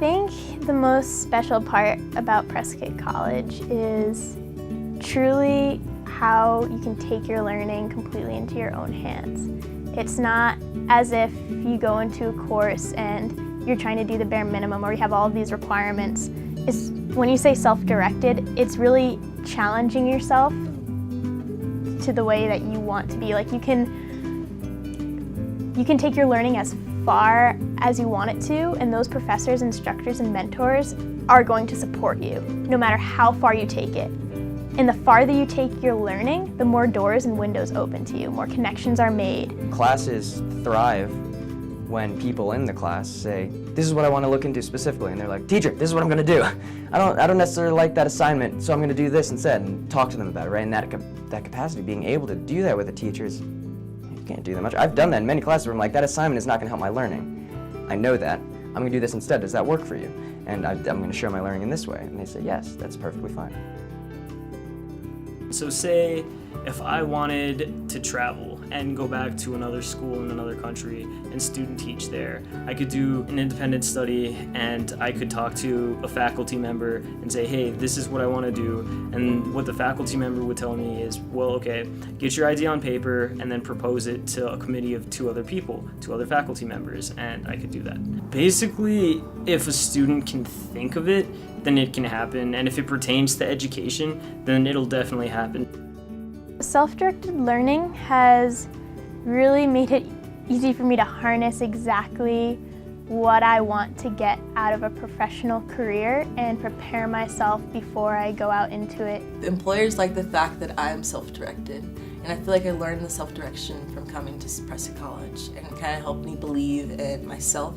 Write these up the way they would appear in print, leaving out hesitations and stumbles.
think the most special part about Prescott College is truly how you can take your learning completely into your own hands. It's not as if you go into a course and you're trying to do the bare minimum or you have all of these requirements. When you say self-directed, it's really challenging yourself to the way that you want to be. Like you can take your learning as far as you want it to, and those professors, instructors, and mentors are going to support you no matter how far you take it. And the farther you take your learning, the more doors and windows open to you, more connections are made. Classes thrive when people in the class say, this is what I want to look into specifically, and they're like, teacher, this is what I'm going to do. I don't necessarily like that assignment, so I'm going to do this instead, and talk to them about it, right? And that capacity, being able to do that with the teachers, you can't do that much. I've done that in many classes where I'm like, that assignment is not going to help my learning. I know that. I'm going to do this instead. Does that work for you? And I'm going to share my learning in this way. And they say, yes, that's perfectly fine. So say if I wanted to travel and go back to another school in another country and student teach there, I could do an independent study and I could talk to a faculty member and say, hey, this is what I want to do. And what the faculty member would tell me is, well, okay, get your idea on paper and then propose it to a committee of two other people, two other faculty members, and I could do that. Basically, if a student can think of it, then it can happen. And if it pertains to education, then it'll definitely happen. Self-directed learning has really made it easy for me to harness exactly what I want to get out of a professional career and prepare myself before I go out into it. The employers like the fact that I'm self-directed, and I feel like I learned the self-direction from coming to Prescott College, and it kind of helped me believe in myself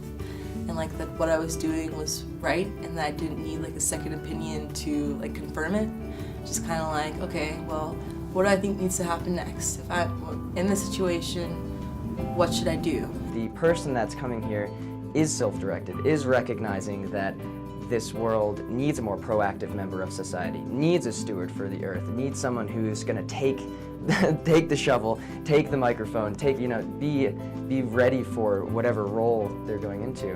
and like that what I was doing was right and that I didn't need like a second opinion to like confirm it. Just kind of like, okay, well, what do I think needs to happen next? If I'm in this situation, what should I do? The person that's coming here is self-directed, is recognizing that this world needs a more proactive member of society, needs a steward for the earth, needs someone who's going to take the shovel, take the microphone, be ready for whatever role they're going into.